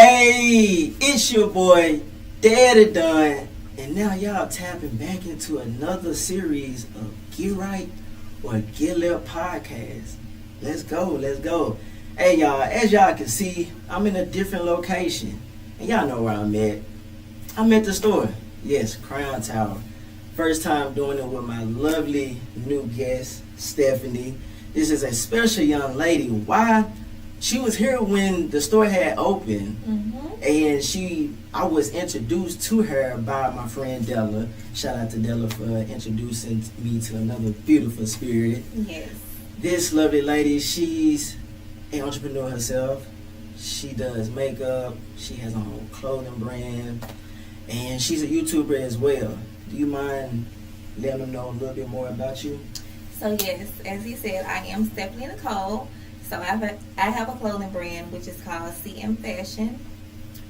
Hey, it's your boy, Daddy Dunn, and now y'all tapping back into another series of Get Right or Get Left podcast. Let's go, let's go. Hey y'all, as y'all can see, I'm in a different location, and y'all know where I'm at. I'm at the store. Yes, Crown Tower. First time doing it with my lovely new guest, Stephanie. This is a special young lady. Why? She was here when the store had opened, and I was introduced to her by my friend Della. Shout out to Della for introducing me to another beautiful spirit. Yes. This lovely lady, she's an entrepreneur herself. She does makeup. She has her own clothing brand, and she's a YouTuber as well. Do you mind letting them know a little bit more about you? So yes, as he said, I am Stephanie Nicole. So I have a clothing brand which is called Imperfections.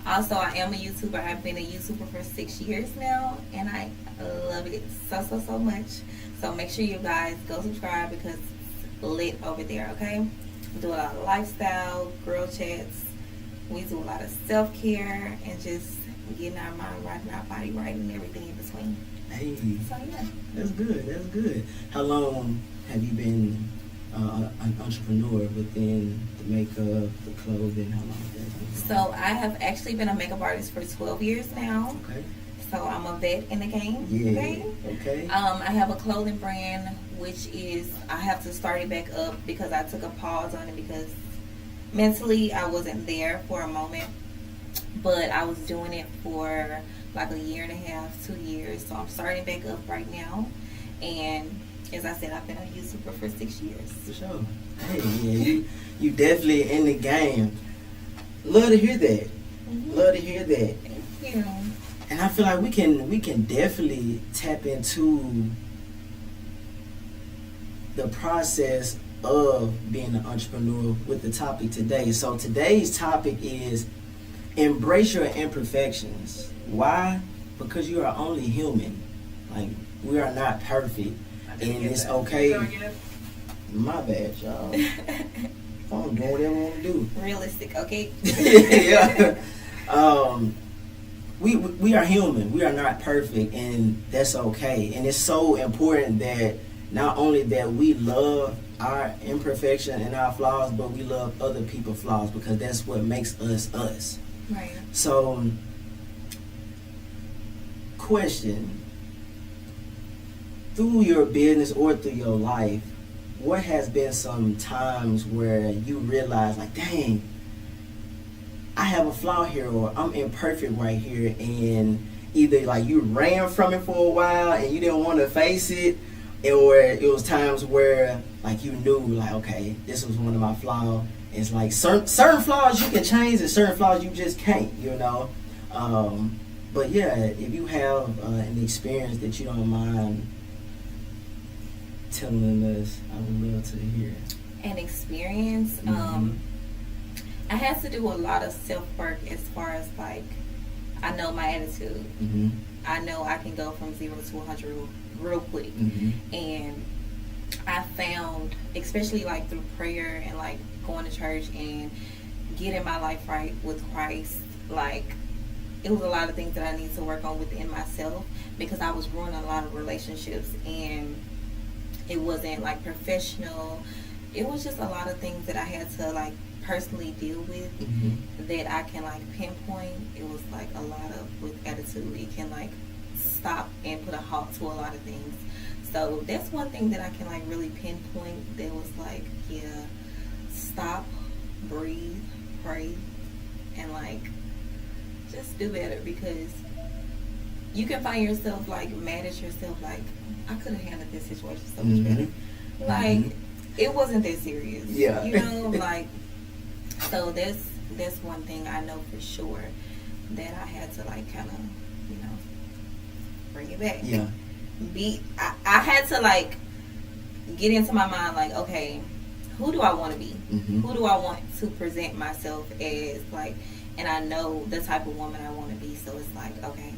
Also, I am a YouTuber. I've been a YouTuber for 6 years now, and I love it so much. So make sure you guys go subscribe because it's lit over there, okay? We do a lot of lifestyle, girl chats. We do a lot of self-care and just getting our mind right and our body right and everything in between. Hey, So yeah. that's good, that's good. How long have you been an entrepreneur within the makeup, the clothing? How long has that been? So I have actually been a makeup artist for 12 years now. Okay. So I'm a vet in the game. Yeah. Okay. I have a clothing brand, which is, I have to start it back up because I took a pause on it because mentally I wasn't there for a moment. But I was doing it for like a year and a half, 2 years. So I'm starting back up right now. And as I said, I've been a YouTuber for 6 years. For sure. Hey, yeah, you definitely in the game. Love to hear that. Love to hear that. Thank you. And I feel like we can definitely tap into the process of being an entrepreneur with the topic today. So today's topic is embrace your imperfections. Why? Because you are only human. Like, we are not perfect. And it's okay. My bad, y'all. I'm doing whatever I want to do. Realistic, okay? Yeah. We are human. We are not perfect, and that's okay. And it's so important that not only that we love our imperfection and our flaws, but we love other people's flaws because that's what makes us us. Right. So, question: through your business or through your life, what has been some times where you realize, like, dang, I have a flaw here, or I'm imperfect right here, and either like you ran from it for a while and you didn't want to face it, or it was times where like you knew, like, okay, this was one of my flaws. It's like certain flaws you can change and certain flaws you just can't, you know. But yeah, if you have an experience that you don't mind telling us, I would love to hear. An experience. I had to do a lot of self-work as far as, like, I know my attitude. I know I can go from 0 to 100 real quick. And I found, especially like through prayer and like going to church and getting my life right with Christ, like, it was a lot of things that I need to work on within myself because I was ruining a lot of relationships, and it wasn't like professional. It was just a lot of things that I had to like personally deal with that I can like pinpoint. It was like a lot of with attitude. It can like stop and put a halt to a lot of things. So that's one thing that I can like really pinpoint that was like, yeah, stop, breathe, pray, and like just do better, because you can find yourself like mad at yourself, like, I could have handled this situation so much better. Like, it wasn't that serious. Yeah. You know, like, so that's one thing I know for sure that I had to like kind of, you know, bring it back. Yeah. I had to like get into my mind like, okay, who do I want to be? Who do I want to present myself as, like, and I know the type of woman I want to be. So it's like, okay,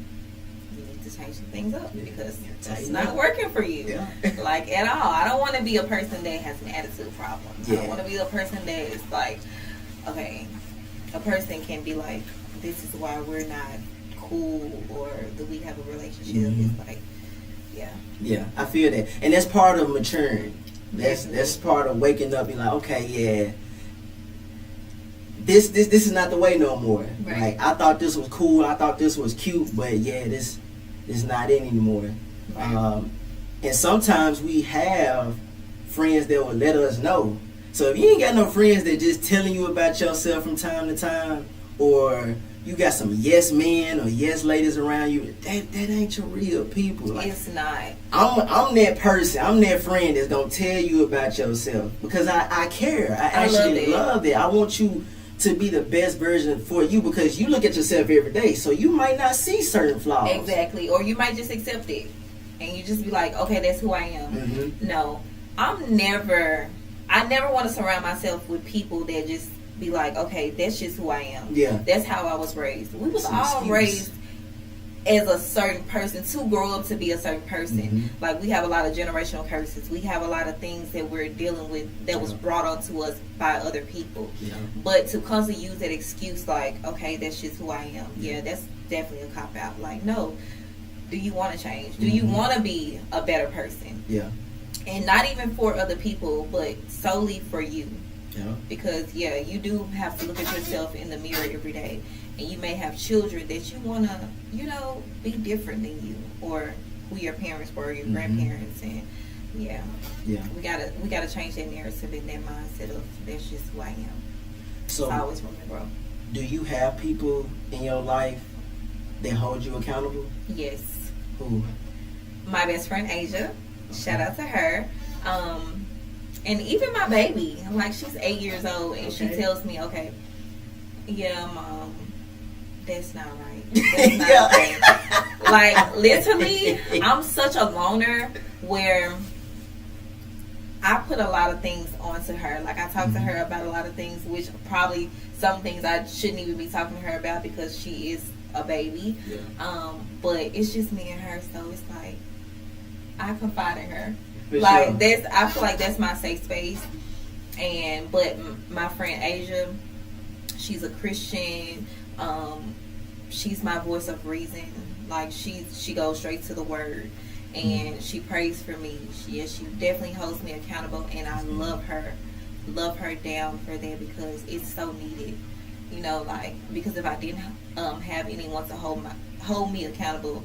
you need to change some things up because it's not working for you, like, at all. I don't want to be a person that has an attitude problem. I don't want to be a person that is like, okay, a person can be like, this is why we're not cool or that we have a relationship. Mm-hmm. It's like, yeah. Yeah, I feel that. And that's part of maturing. That's part of waking up and like, okay, yeah, this is not the way no more. Right. Like, I thought this was cool, I thought this was cute, but yeah, this is not it anymore. Right. And sometimes we have friends that will let us know. So if you ain't got no friends that just telling you about yourself from time to time, or you got some yes men or yes ladies around you, that ain't your real people. Like, it's not. I'm that person. I'm that friend that's gonna tell you about yourself because I care. I actually love it. I want you to be the best version for you because you look at yourself every day, so you might not see certain flaws. Exactly, or you might just accept it and you just be like, okay, that's who I am. Mm-hmm. No, I never want to surround myself with people that just be like, okay, that's just who I am. Yeah, that's how I was raised. We was all raised as a certain person to grow up to be a certain person. Mm-hmm. Like, we have a lot of generational curses. We have a lot of things that we're dealing with that was brought onto us by other people. Yeah. But to constantly use that excuse like, okay, that's just who I am. Yeah, that's definitely a cop out. Like, no. Do you want to change? Do you want to be a better person? Yeah. And not even for other people, but solely for you. Yeah. Because, yeah, you do have to look at yourself in the mirror every day. And you may have children that you want to, be different than you. Or who your parents were, your grandparents. And, yeah. We gotta change that narrative and that mindset of that's just who I am. So, I always want to grow. Do you have people in your life that hold you accountable? Yes. Who? My best friend, Asia. Shout out to her. And even my baby, like, she's 8 years old, and she tells me, okay, yeah, Mom, that's not right. That's not right. Like, literally, I'm such a loner where I put a lot of things onto her. Like, I talk to her about a lot of things, which probably some things I shouldn't even be talking to her about because she is a baby. Yeah. But it's just me and her, so it's like, I confide in her. Like, that's, I feel like that's my safe space. But my friend Asia, she's a Christian. She's my voice of reason. Like, she goes straight to the word, and she prays for me. She definitely holds me accountable, and I love her down for that because it's so needed. Like, because if I didn't have anyone to hold me accountable,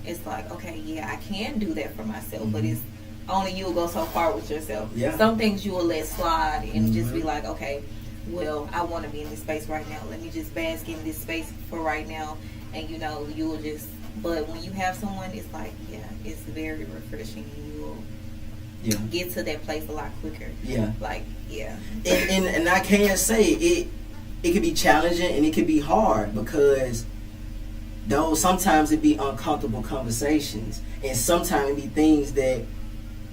it's like, okay, yeah, I can do that for myself, but it's only you will go so far with yourself. Yeah. Some things you will let slide and just be like, okay, well, I want to be in this space right now. Let me just bask in this space for right now. And, you will just, but when you have someone, it's like, yeah, it's very refreshing. And you will get to that place a lot quicker. Yeah. Like, yeah. And I can't say it could be challenging and it could be hard because sometimes it be uncomfortable conversations and sometimes it be things that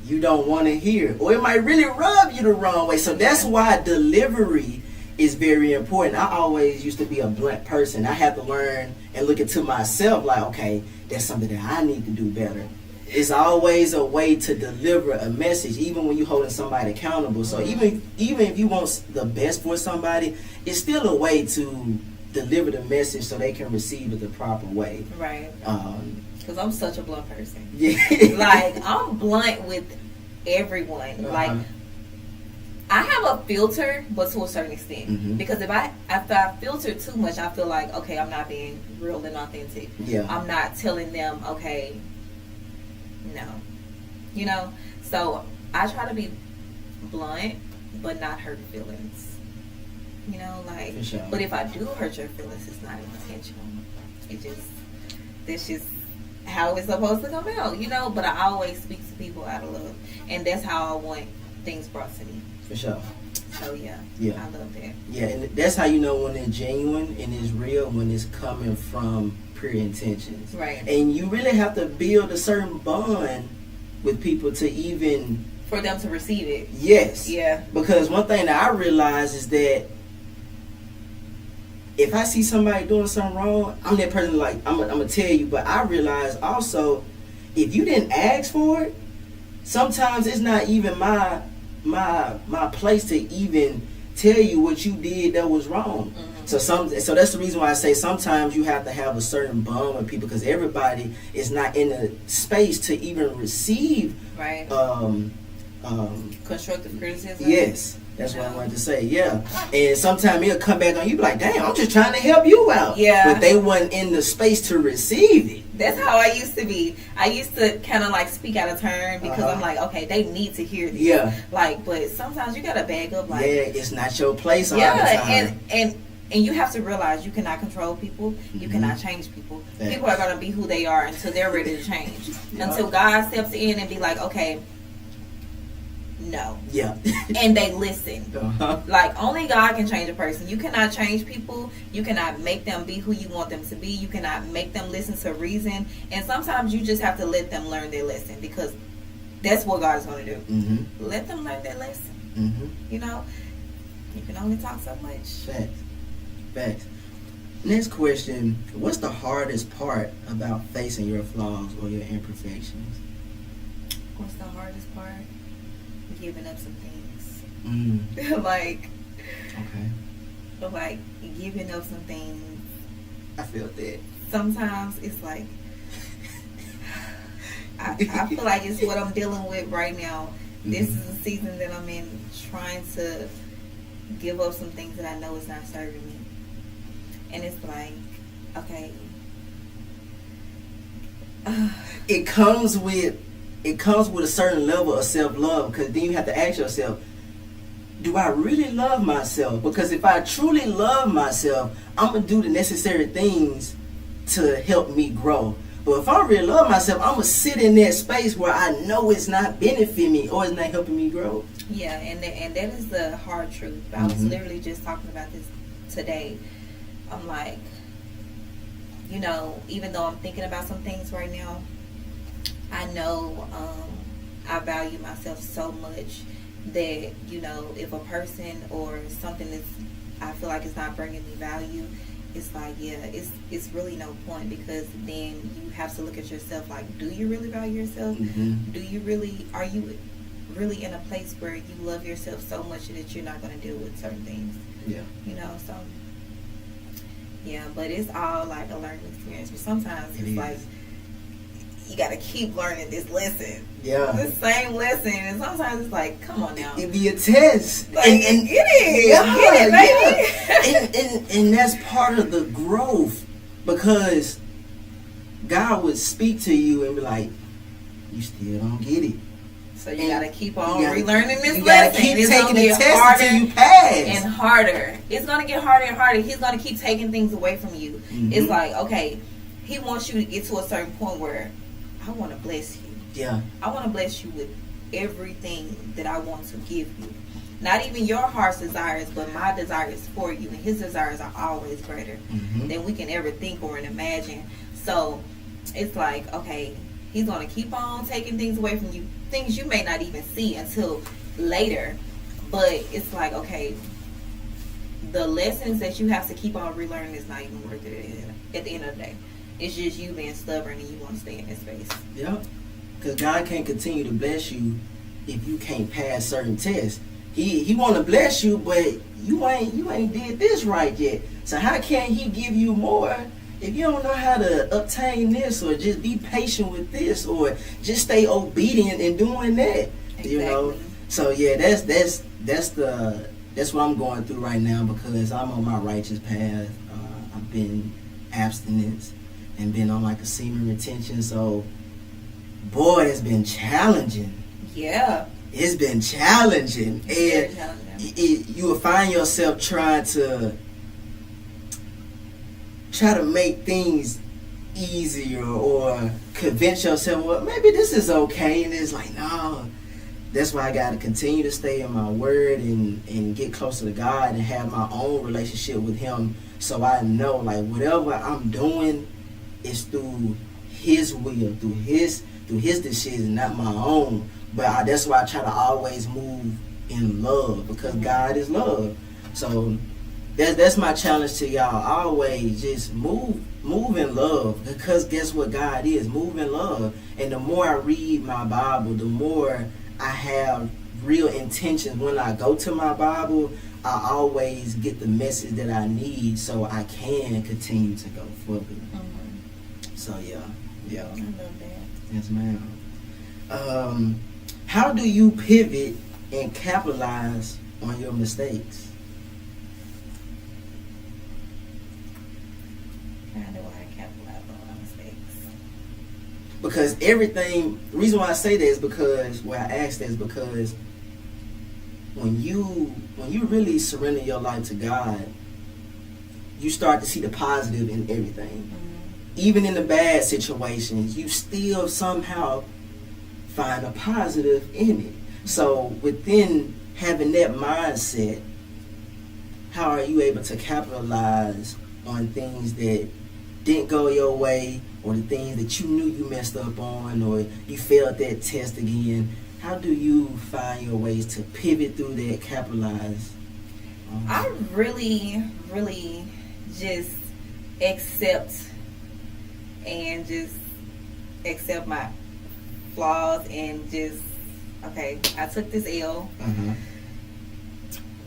you don't want to hear, or it might really rub you the wrong way. So that's why delivery is very important. I always used to be a blunt person. I had to learn and look into myself like, okay, that's something that I need to do better. It's always a way to deliver a message, even when you're holding somebody accountable. So even if you want the best for somebody, it's still a way to deliver the message so they can receive it the proper way. Right. Because I'm such a blunt person. Yeah. Like, I'm blunt with everyone. Like, I have a filter, but to a certain extent. Because after I filter too much, I feel like, okay, I'm not being real and authentic. Yeah. I'm not telling them, okay, no. So I try to be blunt, but not hurt feelings. Like, sure. But if I do hurt your feelings, it's not intentional. That's just how it's supposed to come out, but I always speak to people out of love, and that's how I want things brought to me. For sure. So yeah, I love that. Yeah, and that's how you know when it's genuine and it's real, when it's coming from pure intentions. Right. And you really have to build a certain bond with people to even for them to receive it. Yes. Yeah. Because one thing that I realize is that if I see somebody doing something wrong, I'm that person, like, I'm gonna tell you. But I realize also, if you didn't ask for it, sometimes it's not even my place to even tell you what you did that was wrong. So that's the reason why I say sometimes you have to have a certain bond with people, because everybody is not in a space to even receive right. Constructive criticism. Yes. That's what I wanted to say, yeah. And sometimes he'll come back on you, be like, damn, I'm just trying to help you out. Yeah. But they wasn't in the space to receive it. That's how I used to be. I used to kind of like speak out of turn because I'm like, okay, they need to hear this. Yeah. Like, but sometimes you got to bag up. Like, yeah, it's not your place all the time. And you have to realize you cannot control people. You cannot change people. Thanks. People are going to be who they are until they're ready to change. Until God steps in and be like, okay, no. Yeah. And they listen. Like, only God can change a person. You cannot change people. You cannot make them be who you want them to be. You cannot make them listen to reason. And sometimes you just have to let them learn their lesson, because that's what God is going to do. Mm-hmm. Let them learn their lesson. Mm-hmm. You know, you can only talk so much. Facts. Next question: what's the hardest part about facing your flaws or your imperfections? What's the hardest part? Giving up some things. Okay. Like giving up some things. I feel that. Sometimes it's like I feel like it's what I'm dealing with right now. This is a season that I'm in, trying to give up some things that I know is not serving me. And it's like, okay. It comes with a certain level of self-love, because then you have to ask yourself, do I really love myself? Because if I truly love myself, I'm going to do the necessary things to help me grow. But if I really love myself, I'm going to sit in that space where I know it's not benefiting me or it's not helping me grow. Yeah, and that is the hard truth. I was literally just talking about this today. I'm like, you know, even though I'm thinking about some things right now, I know I value myself so much that, you know, if a person or something is, I feel like it's not bringing me value, it's like, yeah, it's really no point, because then you have to look at yourself like, do you really value yourself? Are you really in a place where you love yourself so much that you're not going to deal with certain things? Yeah. You know, so, yeah, but it's all like a learning experience. But sometimes it's like, you got to keep learning this lesson. Yeah. The same lesson. And sometimes it's like, come on now. It be a test. Like, and get it, baby. And that's part of the growth, because God would speak to you and be like, you still don't get it. So you got to keep on relearning this lesson. You got to keep taking the test until you pass. And harder. It's going to get harder and harder. He's going to keep taking things away from you. It's like, okay, he wants you to get to a certain point where I want to bless you. Yeah. I want to bless you with everything that I want to give you. Not even your heart's desires, but my desires for you. And his desires are always greater than we can ever think or imagine. So it's like, okay, he's going to keep on taking things away from you. Things you may not even see until later. But it's like, okay, the lessons that you have to keep on relearning is not even worth it at the end of the day. It's just you being stubborn and you want to stay in that space. Yeah. Because God can't continue to bless you if you can't pass certain tests. He want to bless you, but you ain't did this right yet. So how can he give you more if you don't know how to obtain this, or just be patient with this, or just stay obedient in doing that? Exactly. You know. So yeah, that's what I'm going through right now, because I'm on my righteous path. I've been abstinence and been on like a semen retention. So boy, it's been challenging. Yeah. It's been challenging. It's and you will find yourself trying to make things easier, or convince yourself, well, maybe this is okay. And it's like, no. That's why I got to continue to stay in my word and get closer to God and have my own relationship with him, so I know, like, whatever I'm doing is through his will, through his decision, not my own. But that's why I try to always move in love, because God is love. So that's my challenge to y'all. Always just move in love, because guess what God is? Move in love. And the more I read my Bible, the more I have real intentions when I go to my Bible, I always get the message that I need so I can continue to go further. Mm-hmm. So yeah. I love that. Yes, ma'am. How do you pivot and capitalize on your mistakes? How do I capitalize on my mistakes? Because everything, the reason why I say that is because, I ask that is because when you really surrender your life to God, you start to see the positive in everything. Mm-hmm. Even in the bad situations, you still somehow find a positive in it. So within having that mindset, how are you able to capitalize on things that didn't go your way, or the things that you knew you messed up on, or you failed that test again? How do you find your ways to pivot through that, capitalize? I really, really just accept my flaws and just, okay, I took this L. Mm-hmm.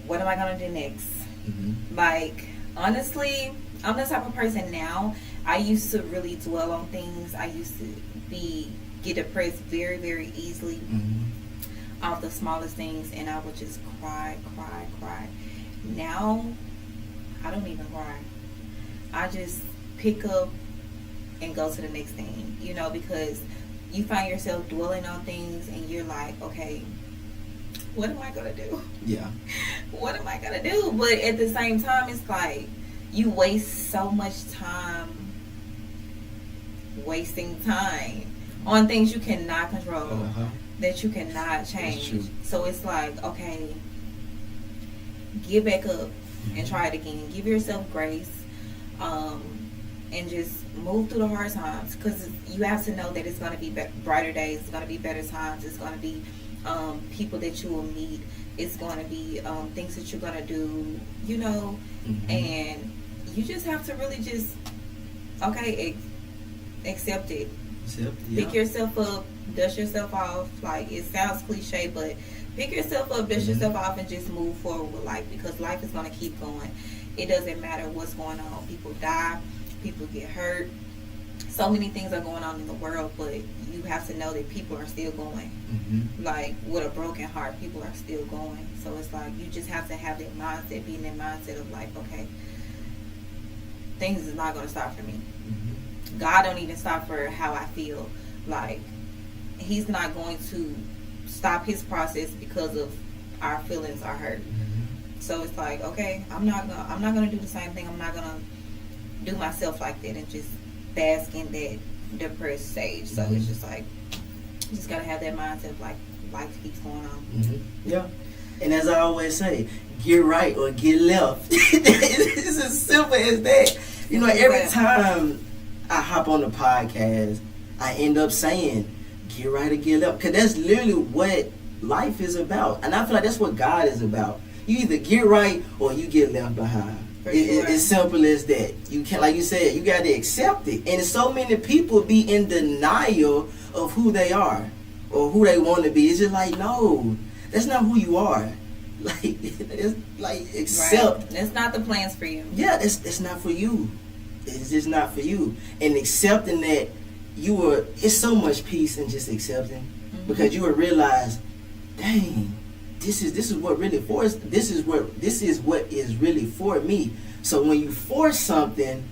What am I going to do next? Mm-hmm. Like, honestly, I'm the type of person now, I used to really dwell on things. I used to get depressed very, very easily. Mm-hmm. Off the smallest things, and I would just cry. Now, I don't even cry. I just pick up and go to the next thing, because you find yourself dwelling on things and you're like, okay, what am I going to do? Yeah. What am I going to do? But at the same time, it's like you waste so much time wasting time on things you cannot control. Uh-huh. That you cannot change. So it's like, okay, get back up and try it again. Give yourself grace, and just move through the hard times, because you have to know that it's going to be brighter days. It's going to be better times. It's going to be people that you will meet. It's going to be things that you're going to do, mm-hmm. And you just have to really just, accept it. Pick yourself up, dust yourself off. Like, it sounds cliche, but pick yourself up, dust yourself off, and just move forward with life, because life is going to keep going. It doesn't matter what's going on. People die, people get hurt, so many things are going on in the world, but you have to know that people are still going. Mm-hmm. Like, with a broken heart, people are still going. So it's like, you just have to have that mindset, be in that mindset of like, okay, things is not going to stop for me. Mm-hmm. God don't even stop for how I feel. Like, he's not going to stop his process because of our feelings are hurt. Mm-hmm. So it's like, okay, I'm not gonna do the same thing. I'm not gonna do myself like that and just bask in that depressed stage. So mm-hmm. It's just like, you just gotta have that mindset of like, life keeps going on. Mm-hmm. Yeah. And as I always say, get right or get left. It's as simple as that. Every time I hop on the podcast, I end up saying, get right or get left. Because that's literally what life is about. And I feel like that's what God is about. You either get right or you get left behind. It's simple as that. You can't, like you said, you got to accept it. And so many people be in denial of who they are or who they want to be. It's just like, no, that's not who you are. Like, it's like, accept. Right. It's not the plans for you. Yeah, it's not for you. It's just not for you. And accepting that it's so much peace in just accepting, mm-hmm. because you will realize, dang, this is what really force. This is what is really for me. So when you force something,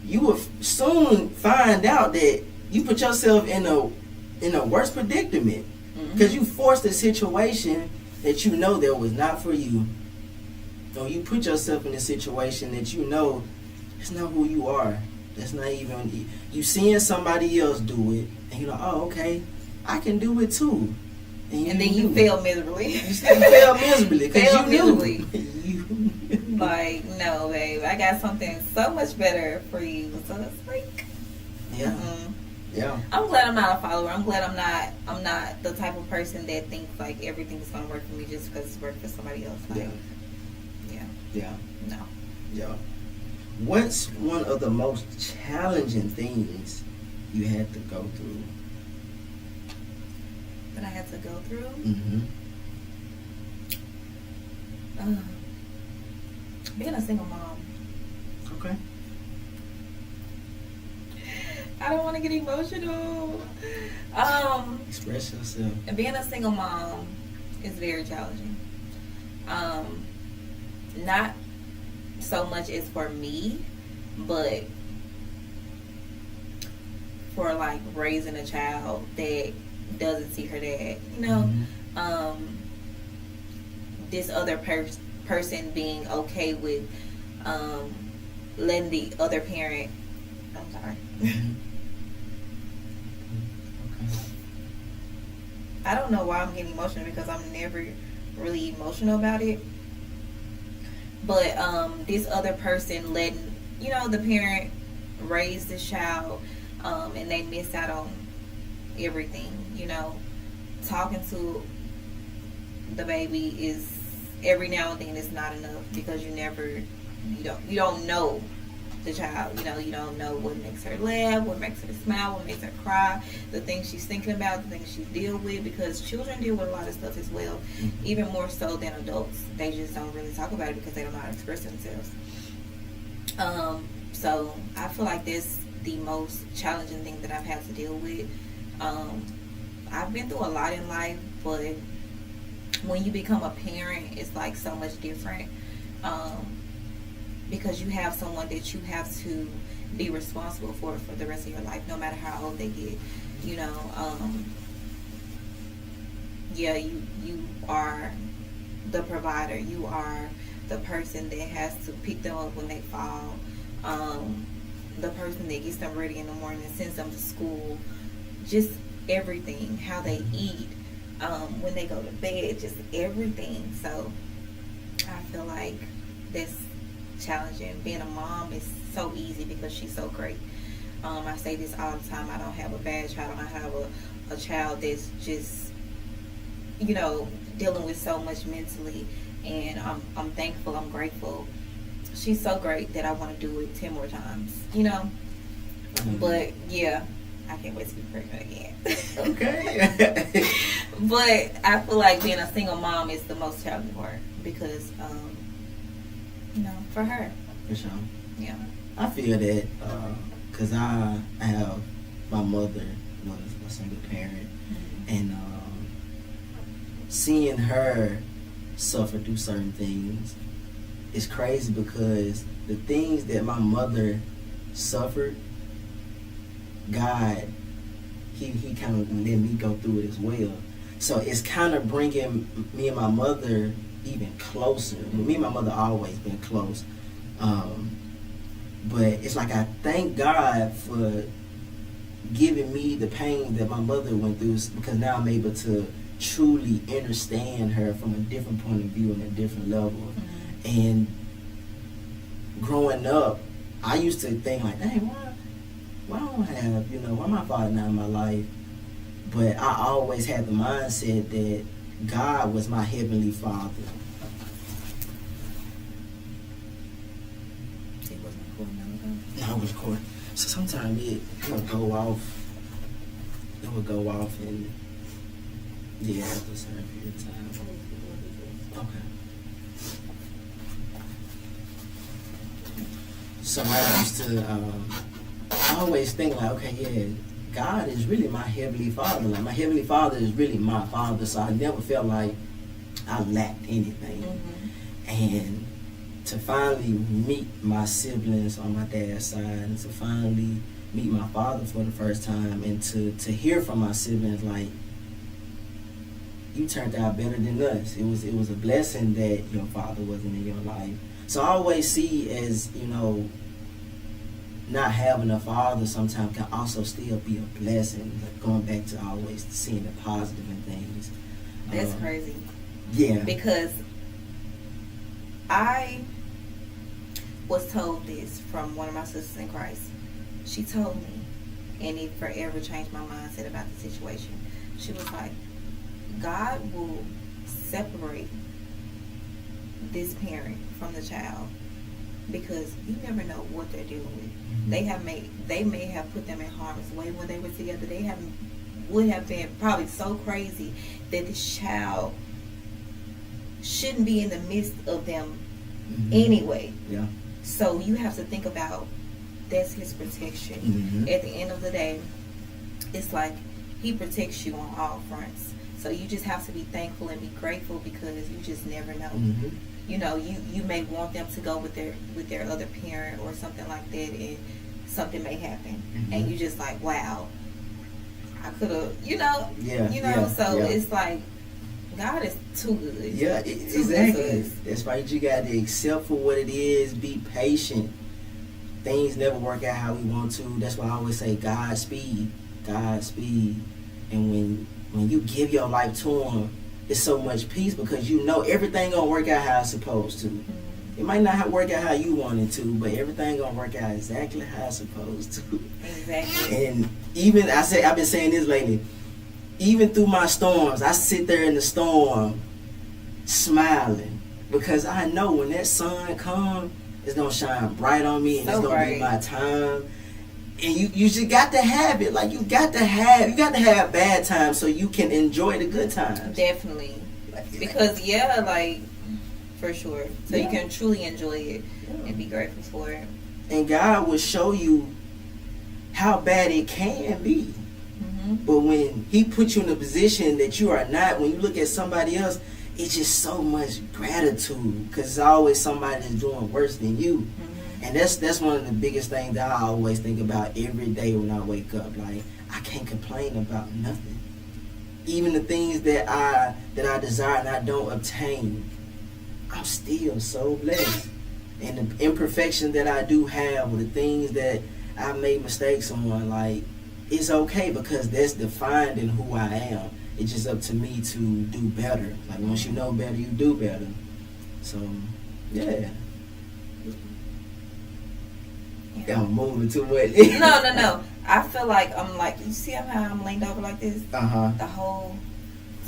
you will soon find out that you put yourself in a worse predicament, because mm-hmm. you forced a situation that you know that was not for you, or you put yourself in a situation that you know it's not who you are. That's not even, you seeing somebody else do it, and you're like, oh, okay, I can do it too. And then you fail miserably. You still fail miserably because you knew. Like, no, babe, I got something so much better for you. So it's like, yeah, yeah. I'm glad I'm not a follower. I'm glad I'm not the type of person that thinks like everything's gonna work for me just because it's worked for somebody else. Like, yeah. No. Yeah. What's one of the most challenging things you had to go through? that I had to go through. Being a single mom. Okay. I don't want to get emotional. Express yourself. Being a single mom is very challenging. Not so much as for me, but for like raising a child that doesn't see her dad. You know, this other person being okay with letting the other parent. I'm sorry. I don't know why I'm getting emotional because I'm never really emotional about it. But this other person letting, the parent raise the child and they miss out on everything, Talking to the baby is every now and then is not enough because you don't know the child. You don't know what makes her laugh, what makes her smile, what makes her cry, the things she's thinking about, the things she deals with, because children deal with a lot of stuff as well, even more so than adults. They just don't really talk about it because they don't know how to express themselves. So I feel like this the most challenging thing that I've had to deal with. I've been through a lot in life, but when you become a parent, it's like so much different. Because you have someone that you have to be responsible for the rest of your life, no matter how old they get. You are the provider. You are the person that has to pick them up when they fall. The person that gets them ready in the morning and sends them to school. Just everything. How they eat. When they go to bed. Just everything. So I feel like that's challenging. Being a mom is so easy because she's so great. I say this all the time. I don't have a bad child. I have a child that's just dealing with so much mentally, and I'm thankful. I'm grateful. She's so great that I want to do it 10 more times. But yeah, I can't wait to be pregnant again. Okay. But I feel like being a single mom is the most challenging part because for her. For sure. Yeah. I feel that because I have my mother was a single parent, and seeing her suffer through certain things is crazy because the things that my mother suffered, God, he kind of let me go through it as well. So it's kind of bringing me and my mother even closer. Me and my mother always been close, but it's like I thank God for giving me the pain that my mother went through, because now I'm able to truly understand her from a different point of view and a different level. And growing up, I used to think like, dang, why don't I have, why my father not in my life? But I always had the mindset that God was my heavenly Father. It wasn't recording. No, it was recording. So sometimes it would go off. It would go off, and yeah, after a certain period of time. Okay. So I used to I always think like, okay, yeah, God is really my heavenly Father. Like my heavenly Father is really my Father. So I never felt like I lacked anything. And to finally meet my siblings on my dad's side, and to finally meet my father for the first time, and to hear from my siblings like, you turned out better than us. It was a blessing that your father wasn't in your life. So I always see as, not having a father sometimes can also still be a blessing. Like going back to always seeing the positive in things. That's crazy. Yeah. Because I was told this from one of my sisters in Christ. She told me, and it forever changed my mindset about the situation. She was like, God will separate this parent from the child because you never know what they're dealing with. They may have put them in harm's way when they were together. They would have been probably so crazy that this child shouldn't be in the midst of them anyway. Yeah. So you have to think about that's his protection. At the end of the day, it's like he protects you on all fronts. So you just have to be thankful and be grateful, because you just never know. You know, you may want them to go with their other parent or something like that, and something may happen, and you just like, wow, I could have, so it's like, God is too good. Yeah, exactly. That's right. You got to accept for what it is. Be patient. Things never work out how we want to. That's why I always say Godspeed. Godspeed. And when you give your life to him, it's so much peace, because you know everything gonna work out how it's supposed to. It might not work out how you want it to, but everything gonna work out exactly how it's supposed to. Exactly. And even I've been saying this lately. Even through my storms, I sit there in the storm smiling, because I know when that sun comes, it's gonna shine bright on me, and it's gonna be my time. And you just got to have it. Like you got to have bad times so you can enjoy the good times. Definitely. Because for sure. So you can truly enjoy it and be grateful for it. And God will show you how bad it can be. But when he puts you in a position that you are not, when you look at somebody else, it's just so much gratitude, because it's always somebody that's doing worse than you. And that's one of the biggest things that I always think about every day when I wake up. Like, I can't complain about nothing. Even the things that I desire and I don't obtain, I'm still so blessed. And the imperfections that I do have, or the things that I made mistakes on, like, it's okay, because that's defined in who I am. It's just up to me to do better. Like, once you know better, you do better. So, yeah. I'm moving too much. No. I feel like I'm like, you see how I'm leaned over like this? The whole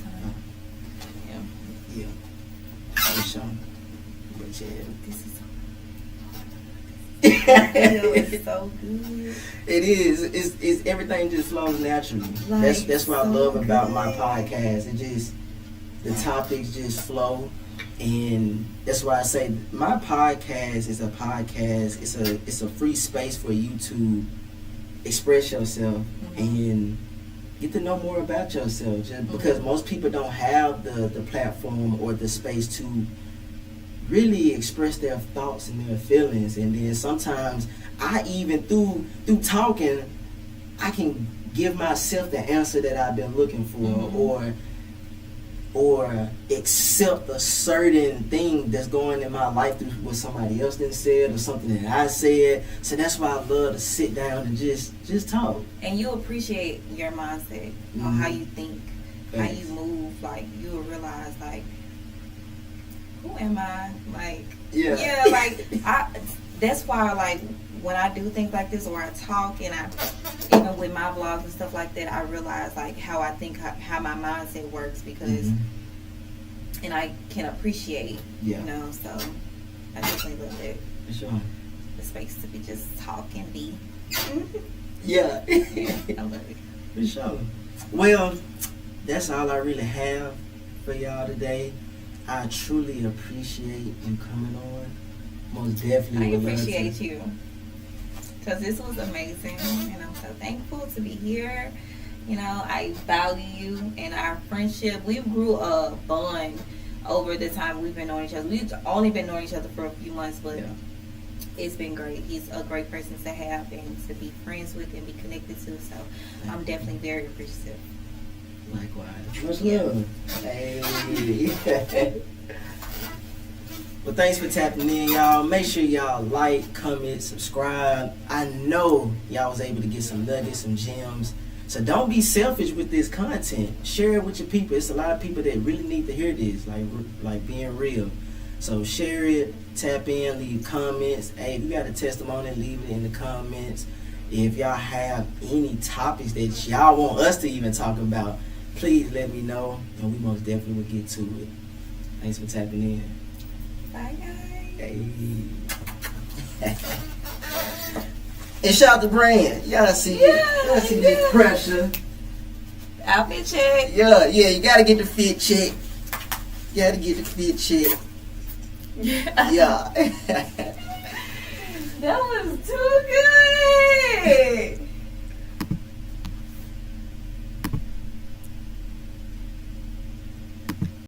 time. Yeah. For sure. But yeah. This is it's so good. It is. It's everything just flows naturally. That's what I love about my podcast. It just, the topics just flow. And that's why I say my podcast is a podcast. It's a free space for you to express yourself and get to know more about yourself. Just because most people don't have the platform or the space to really express their thoughts and their feelings. And then sometimes I even through talking, I can give myself the answer that I've been looking for, or accept a certain thing that's going in my life through what somebody else done said or something that I said. So that's why I love to sit down and just talk. And you appreciate your mindset on how you think, how you move. Like, you will realize, like, who am I? Like, like, that's why, like, when I do things like this, or I talk, and even with my vlogs and stuff like that, I realize, like, how I think, how my mindset works, because, and I can appreciate, so I definitely love it. For sure. The space to be just talk and be. Yeah. I love it. For sure. Well, that's all I really have for y'all today. I truly appreciate you coming on. Most definitely. I appreciate you, because this was amazing, and I'm so thankful to be here. I value you and our friendship. We grew a bond over the time we've been knowing each other. We've only been knowing each other for a few months, but it's been great. He's a great person to have and to be friends with and be connected to. So I'm definitely very appreciative. Likewise. Much love. Hey. Well, thanks for tapping in, y'all. Make sure y'all like, comment, subscribe. I know y'all was able to get some nuggets, some gems. So don't be selfish with this content. Share it with your people. It's a lot of people that really need to hear this, like being real. So share it, tap in, leave comments. Hey, if you got a testimony, leave it in the comments. If y'all have any topics that y'all want us to even talk about, please let me know, and we most definitely will get to it. Thanks for tapping in. Bye, guys. Hey. And shout out to Brand. Y'all see the pressure. Outfit check. Yeah, you gotta get the fit check. Yeah. That was too good.